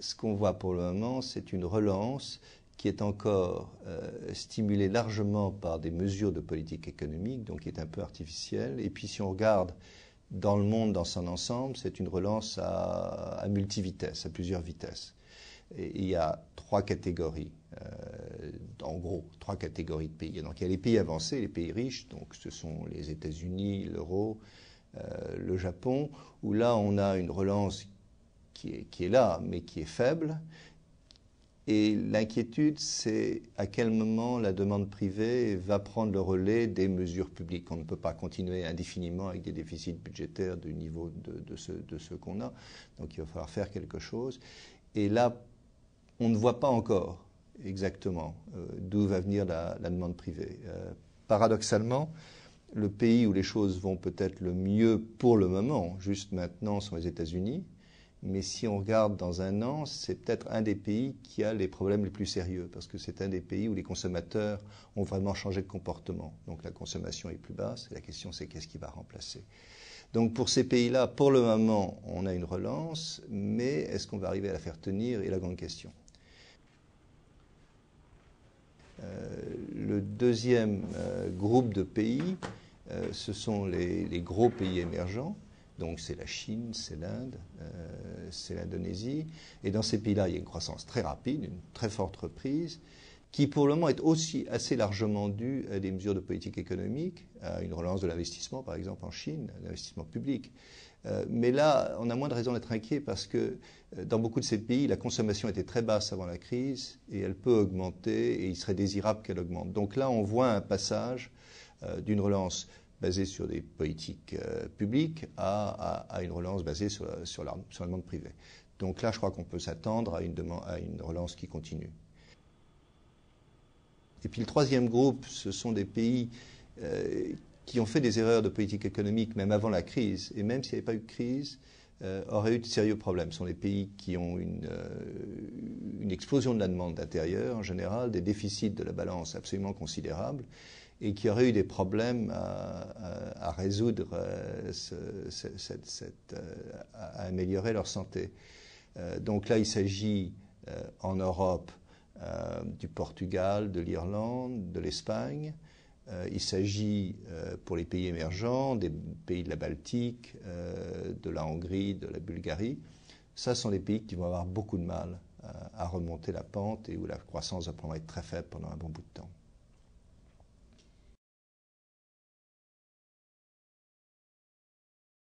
ce qu'on voit pour le moment, c'est une relance qui est encore stimulée largement par des mesures de politique économique, donc qui est un peu artificielle. Et puis si on regarde dans le monde dans son ensemble, c'est une relance à multivitesse, à plusieurs vitesses. Et il y a trois catégories, en gros, trois catégories de pays. Donc il y a les pays avancés, les pays riches, donc ce sont les États-Unis, l'euro, le Japon, où là on a une relance qui est là, mais qui est faible. Et l'inquiétude, c'est à quel moment la demande privée va prendre le relais des mesures publiques. On ne peut pas continuer indéfiniment avec des déficits budgétaires du niveau de ceux qu'on a. Donc il va falloir faire quelque chose. Et là, on ne voit pas encore exactement d'où va venir la demande privée. Paradoxalement, le pays où les choses vont peut-être le mieux pour le moment, juste maintenant, sont les États-Unis. Mais si on regarde dans un an, c'est peut-être un des pays qui a les problèmes les plus sérieux, parce que c'est un des pays où les consommateurs ont vraiment changé de comportement. Donc la consommation est plus basse, et la question c'est qu'est-ce qui va remplacer. Donc pour ces pays-là, pour le moment, on a une relance, mais est-ce qu'on va arriver à la faire tenir, est la grande question. Le deuxième groupe de pays, ce sont les gros pays émergents. Donc c'est la Chine, c'est l'Inde, c'est l'Indonésie. Et dans ces pays-là, il y a une croissance très rapide, une très forte reprise, qui pour le moment est aussi assez largement due à des mesures de politique économique, à une relance de l'investissement, par exemple en Chine, l'investissement public. Mais là, on a moins de raison d'être inquiet parce que dans beaucoup de ces pays, la consommation était très basse avant la crise et elle peut augmenter et il serait désirable qu'elle augmente. Donc là, on voit un passage d'une relance basée sur des politiques publiques à une relance basée sur la demande privée. Donc là, je crois qu'on peut s'attendre à une relance qui continue. Et puis le troisième groupe, ce sont des pays qui ont fait des erreurs de politique économique même avant la crise, et même s'il n'y avait pas eu de crise, auraient eu de sérieux problèmes. Ce sont des pays qui ont une explosion de la demande intérieure en général, des déficits de la balance absolument considérables, et qui auraient eu des problèmes à résoudre, à améliorer leur santé. Donc là, il s'agit en Europe du Portugal, de l'Irlande, de l'Espagne. Il s'agit pour les pays émergents, des pays de la Baltique, de la Hongrie, de la Bulgarie. Ça sont des pays qui vont avoir beaucoup de mal à remonter la pente et où la croissance va probablement être très faible pendant un bon bout de temps.